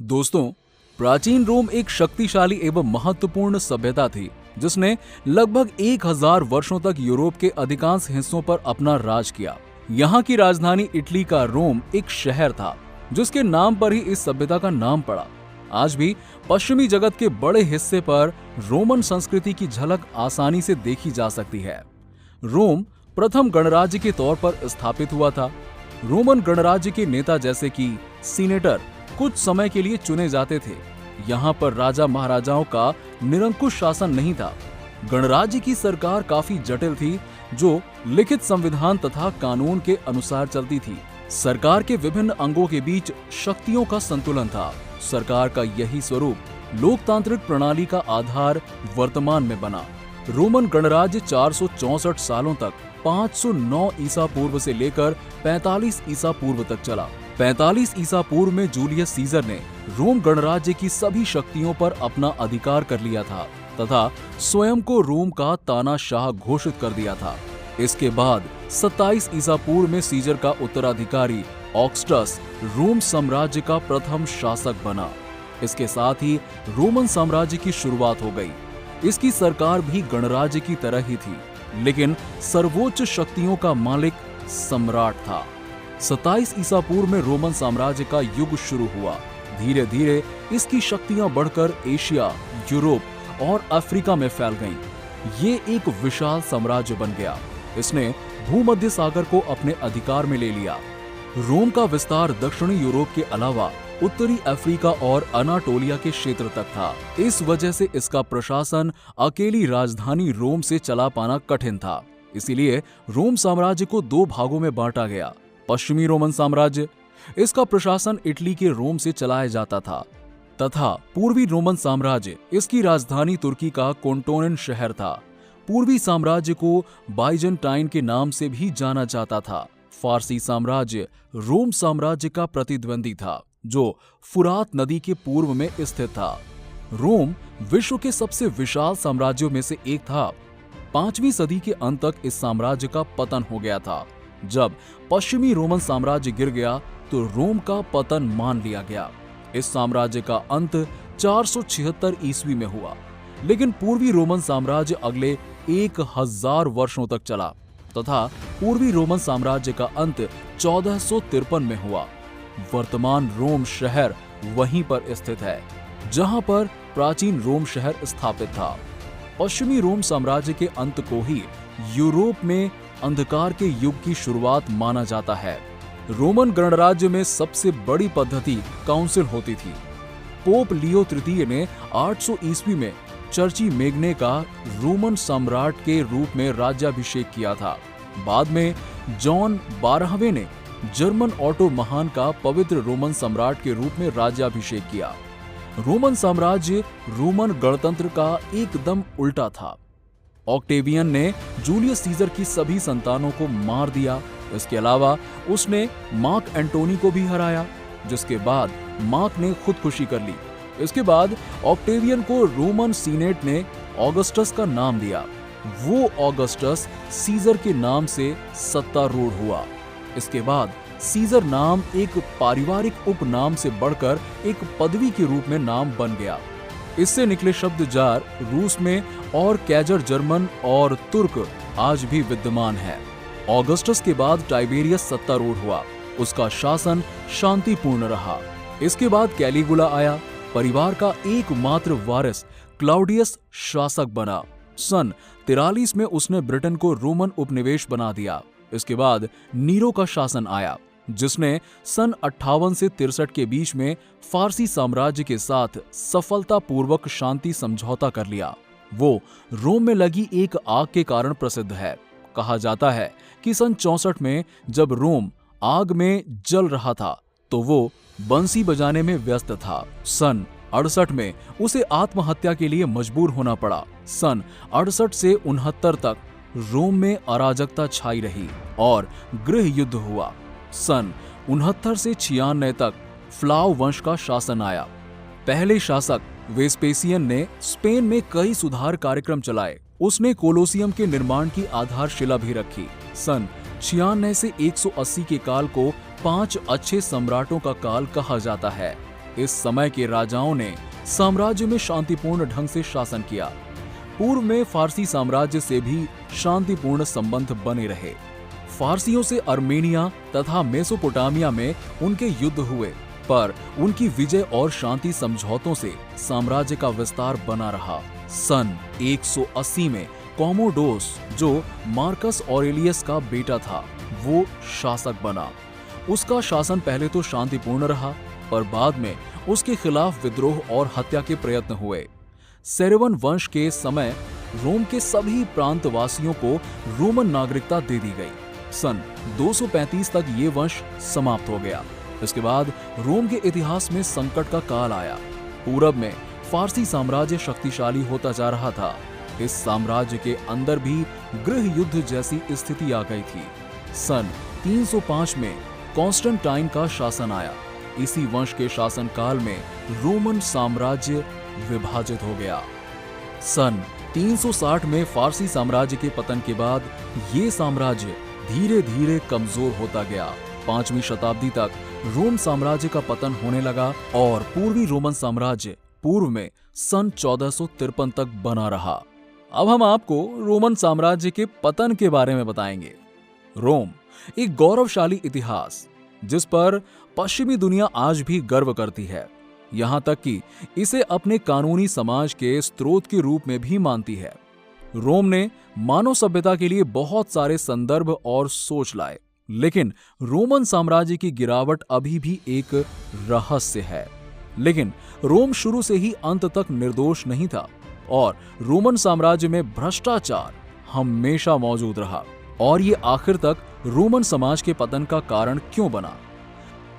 दोस्तों, प्राचीन रोम एक शक्तिशाली एवं महत्वपूर्ण सभ्यता थी जिसने लगभग 1000 वर्षों तक यूरोप के अधिकांश हिस्सों पर अपना राज किया। यहाँ की राजधानी इटली का रोम एक शहर था जिसके नाम पर ही इस सभ्यता का नाम पड़ा। आज भी पश्चिमी जगत के बड़े हिस्से पर रोमन संस्कृति की झलक आसानी से देखी जा सकती है। रोम प्रथम गणराज्य के तौर पर स्थापित हुआ था। रोमन गणराज्य के नेता जैसे कि सीनेटर कुछ समय के लिए चुने जाते थे। यहाँ पर राजा महाराजाओं का निरंकुश शासन नहीं था। गणराज्य की सरकार काफी जटिल थी जो लिखित संविधान तथा कानून के अनुसार चलती थी। सरकार के विभिन्न अंगों के बीच शक्तियों का संतुलन था। सरकार का यही स्वरूप लोकतांत्रिक प्रणाली का आधार वर्तमान में बना। रोमन गणराज्य 464 सालों तक 509 ईसा पूर्व से लेकर 45 ईसा पूर्व तक चला। 45 ईसा पूर्व में जूलियस सीजर ने रोम गणराज्य की सभी शक्तियों पर अपना अधिकार कर लिया था तथा स्वयं को रोम का तानाशाह घोषित कर दिया था। इसके बाद 27 ईसा पूर्व में सीजर का उत्तराधिकारी ऑगस्टस रोम साम्राज्य का प्रथम शासक बना। इसके साथ ही रोमन साम्राज्य की शुरुआत हो गई। इसकी सरकार भी गणराज्य की तरह ही थी, लेकिन सर्वोच्च शक्तियों का मालिक सम्राट था। 27 ईसा पूर्व में रोमन साम्राज्य का युग शुरू हुआ। धीरे धीरे इसकी शक्तियां बढ़कर एशिया, यूरोप और अफ्रीका में फैल गईं। ये एक विशाल साम्राज्य बन गया। इसने भूमध्य सागर को अपने अधिकार में ले लिया। रोम का विस्तार दक्षिणी यूरोप के अलावा उत्तरी अफ्रीका और अनाटोलिया के क्षेत्र तक था। इस वजह से इसका प्रशासन अकेली राजधानी रोम से चला पाना कठिन था। इसीलिए रोम साम्राज्य को दो भागों में बांटा गया। पश्चिमी रोमन साम्राज्य, इसका प्रशासन इटली के रोम से चलाया जाता था, तथा पूर्वी रोमन साम्राज्य, इसकी राजधानी तुर्की का कोंटोनेन शहर था। पूर्वी साम्राज्य को बाइजेंटाइन के नाम से भी जाना जाता था। फारसी साम्राज्य रोम साम्राज्य का प्रतिद्वंदी था जो फुरात नदी के पूर्व में स्थित था। रोम विश्व के सबसे विशाल साम्राज्यों में से एक था। 5वीं सदी के अंत तक इस साम्राज्य का पतन हो गया था। जब पश्चिमी रोमन साम्राज्य गिर गया तो रोम का पतन मान लिया गया। इस साम्राज्य का अंत 476 ईस्वी में हुआ, लेकिन पूर्वी रोमन साम्राज्य अगले 1000 वर्षों तक चला तथा पूर्वी रोमन साम्राज्य का अंत 1453 में हुआ। वर्तमान रोम शहर वहीं पर स्थित है जहां पर प्राचीन रोम शहर स्थापित था। पश्चिमी रोम साम्राज्य के अंत को ही यूरोप में अंधकार के युग की शुरुआत माना जाता है। रोमन गणराज्य में सबसे बड़ी पद्धति काउंसिल होती थी। पोप लियो तृतीय ने 800 ईस्वी में चर्ची मेगने का रोमन सम्राट के रूप में राज्याभिषेक किया था। बाद में जॉन 12वें ने जर्मन ऑटो महान का पवित्र रोमन सम्राट के रूप में राज्याभिषेक किया। रोमन साम्राज्य रोमन गणतंत्र का एकदम उल्टा था। ऑक्टेवियन ने जूलियस सीजर की सभी संतानों को मार दिया। इसके अलावा उसने मार्क एंटोनी को भी हराया, जिसके बाद मार्क ने खुदकुशी कर ली। इसके बाद ऑक्टेवियन को रोमन सीनेट ने ऑगस्टस का नाम दिया। वो ऑगस्टस सीजर के नाम से सत्तारूढ़ हुआ। इसके बाद सीजर नाम एक पारिवारिक उपनाम से बढ़कर एक पदवी के रूप में नाम बन गया। इससे निकले शब्द जार रूस में और कैजर जर्मन और तुर्क आज भी विद्यमान है। ऑगस्टस के बाद टाइबेरियस सत्तारूढ़ हुआ। उसका शासन शांतिपूर्ण रहा। इसके बाद कैलिगुला आया। परिवार का एकमात्र वारिस क्लाउडियस शासक बना। सन 43 में उसने ब्रिटेन को रोमन उपनिवेश बना दिया। इसके बाद नीरो का शासन आया, जिसने सन 58 से 63 के बीच में फारसी साम्राज्य के साथ सफलतापूर्वक शांति समझौता कर लिया। वो रोम में लगी एक आग के कारण प्रसिद्ध है। कहा जाता है कि सन 64 में जब रोम आग में जल रहा था तो वो बंसी बजाने में व्यस्त था। सन 68 में उसे आत्महत्या के लिए मजबूर होना पड़ा। सन 68 से 69 तक रोम में अराजकता छाई रही और गृह युद्ध हुआ। सन 69 से 96 तक फ्लाव वंश का शासन आया। पहले शासक वेस्पेसियन ने स्पेन में कई सुधार कार्यक्रम चलाए। उसने कोलोसियम के निर्माण की आधारशिला भी रखी। सन 96 से 180 के काल को 5 अच्छे सम्राटों का काल कहा जाता है। इस समय के राजाओं ने साम्राज्य में शांतिपूर्ण ढंग से शासन किया। पूर्व में फारसी साम्राज्य से भी शांतिपूर्ण संबंध बने रहे। फारसियों से अर्मेनिया तथा मेसोपोटामिया में उनके युद्ध हुए, पर उनकी विजय और शांति समझौतों से साम्राज्य का विस्तार बना रहा। सन 180 में कॉमोडोस, जो मार्कस ऑरेलियस का बेटा था, वो शासक बना। उसका शासन पहले तो शांतिपूर्ण रहा, पर बाद में उसके खिलाफ विद्रोह और हत्या के प्रयत्न हुए। सेरेवन वंश के समय रोम के सभी प्रांतवासियों को रोमन नागरिकता दे दी गई। सन 235 तक ये वंश समाप्त हो गया। इसके बाद रोम के इतिहास में संकट का काल आया। पूरब में फारसी साम्राज्य शक्तिशाली होता जा रहा था। इस साम्राज्य के अंदर भी गृह युद्ध जैसी स्थिति आ गई थी। सन 305 में कॉन्स्टेंटाइन का शासन आया। इसी वंश के शासन काल में रोमन साम्राज्य विभाजित हो गया। सन 360 में फारसी साम्राज्य के पतन के बाद ये साम्राज्य धीरे धीरे कमजोर होता गया। 5वीं शताब्दी तक रोम साम्राज्य का पतन होने लगा और पूर्वी रोमन साम्राज्य पूर्व में सन 1453 तक बना रहा। अब हम आपको रोमन साम्राज्य के पतन के बारे में बताएंगे। रोम एक गौरवशाली इतिहास, जिस पर पश्चिमी दुनिया आज भी गर्व करती है। यहां तक कि इसे अपने कानूनी समाज के स्रोत के रूप में भी मानती है। रोम ने मानव सभ्यता के लिए बहुत सारे संदर्भ और सोच लाए, लेकिन रोमन साम्राज्य की गिरावट अभी भी एक रहस्य है। लेकिन रोम शुरू से ही अंत तक निर्दोष नहीं था और रोमन साम्राज्य में भ्रष्टाचार हमेशा मौजूद रहा। और ये आखिर तक रोमन समाज के पतन का कारण क्यों बना?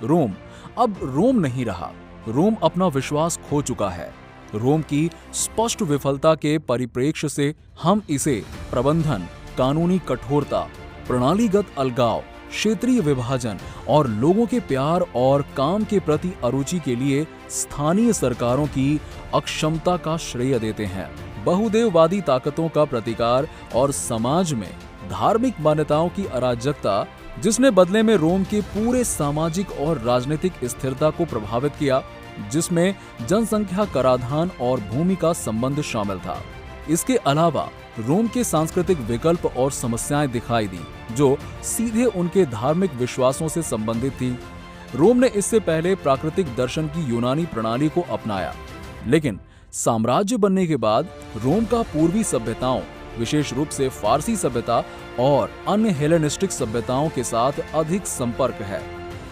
रोम अब रोम नहीं रहा। रोम अपना विश्वास खो चुका है। रोम की स्पष्ट विफलता के परिप्रेक्ष्य से हम इसे प्रबंधन, कानूनी कठोरता, प्रणालीगत अलगाव, क्षेत्रीय विभाजन और लोगों के प्यार और काम के प्रति अरुचि के लिए स्थानीय सरकारों की अक्षमता का श्रेय देते हैं। बहुदेववादी ताकतों का प्रतिकार और समाज में धार्मिक मान्यताओं की अराजकता, जिसने बदले में रोम के पूरे सामाजिक और राजनीतिक स्थिरता को प्रभावित किया, जिसमें जनसंख्या, कराधान और भूमि का संबंध शामिल था। इसके अलावा रोम के सांस्कृतिक विकल्प और समस्याएं दिखाई दी, जो सीधे उनके धार्मिक विश्वासों से संबंधित थी। रोम ने इससे पहले प्राकृतिक दर्शन की यूनानी प्रणाली को अपनाया, लेकिन साम्राज्य बनने के बाद रोम का पूर्वी सभ्यताओं, विशेष रूप से फारसी सभ्यता और अन्य हेलेनिस्टिक सभ्यताओं के साथ अधिक संपर्क है।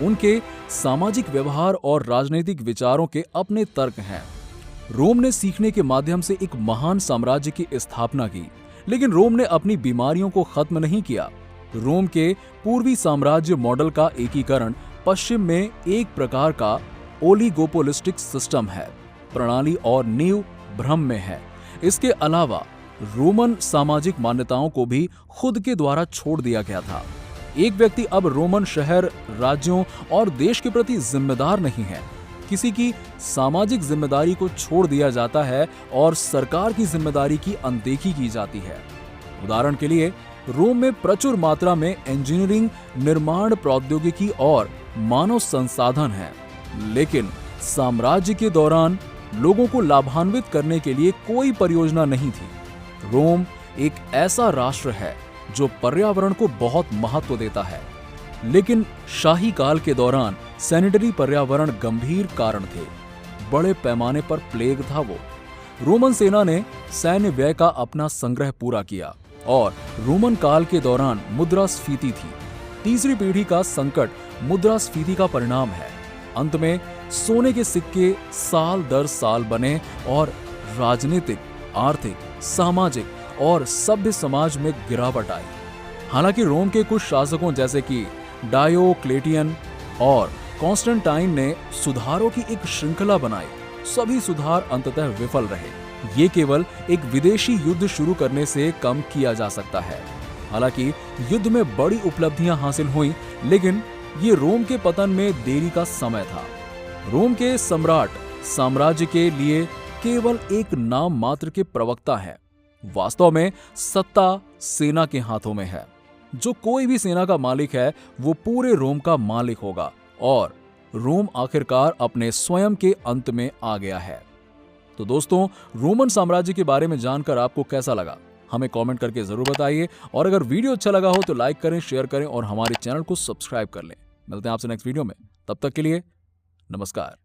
उनके सामाजिक व्यवहार और राजनीतिक विचारों के अपने तर्क हैं। रोम ने सीखने के माध्यम से एक महान साम्राज्य की स्थापना की, लेकिन रोम ने अपनी बीमारियों को खत्म नहीं किया। रोम के पूर्वी साम्राज्य मॉडल का एकीकरण पश्चिम में एक प्रकार का ओलिगोपोलिस्टिक सिस्टम है। प्रणाली और नींव भ्रम में है। इसके अलावा रोमन सामाजिक मान्यताओं को भी खुद के द्वारा छोड़ दिया गया था। एक व्यक्ति अब रोमन शहर, राज्यों और देश के प्रति जिम्मेदार नहीं है। किसी की सामाजिक जिम्मेदारी को छोड़ दिया जाता है और सरकार की जिम्मेदारी की अनदेखी की जाती है। उदाहरण के लिए, रोम में प्रचुर मात्रा में इंजीनियरिंग, निर्माण प्रौद्योगिकी और मानव संसाधन है, लेकिन साम्राज्य के दौरान लोगों को लाभान्वित करने के लिए कोई परियोजना नहीं थी। रोम एक ऐसा राष्ट्र है जो पर्यावरण को बहुत महत्व देता है, लेकिन शाही काल के दौरान सैनिटरी पर्यावरण गंभीर कारण थे। बड़े पैमाने पर प्लेग था वो। रोमन सेना ने सैन्य व्यय का अपना संग्रह पूरा किया और रोमन काल के दौरान मुद्रास्फीति थी। तीसरी पीढ़ी का संकट मुद्रास्फीति का परिणाम है। अंत में सोने के सिक्के साल दर साल बने और राजनीतिक, आर्थिक, सामाजिक और सभ्य समाज में गिरावट आई। हालांकि रोम के कुछ शासकों जैसे कि डायोक्लेटियन और कॉन्स्टेंटाइन ने सुधारों की एक श्रृंखला बनाई। सभी सुधार अंततः विफल रहे। ये केवल एक विदेशी युद्ध शुरू करने से कम किया जा सकता है। हालांकि युद्ध में बड़ी उपलब्धियां हासिल हुई, लेकिन ये रोम के पतन में देरी का समय था। रोम के सम्राट साम्राज्य के लिए केवल एक नाम मात्र के प्रवक्ता हैं। वास्तव में सत्ता सेना के हाथों में है। जो कोई भी सेना का मालिक है, वो पूरे रोम का मालिक होगा और रोम आखिरकार अपने स्वयं के अंत में आ गया है। तो दोस्तों, रोमन साम्राज्य के बारे में जानकर आपको कैसा लगा, हमें कमेंट करके जरूर बताइए। और अगर वीडियो अच्छा लगा हो तो लाइक करें, शेयर करें और हमारे चैनल को सब्सक्राइब कर लें। मिलते हैं आपसे नेक्स्ट वीडियो में, तब तक के लिए नमस्कार।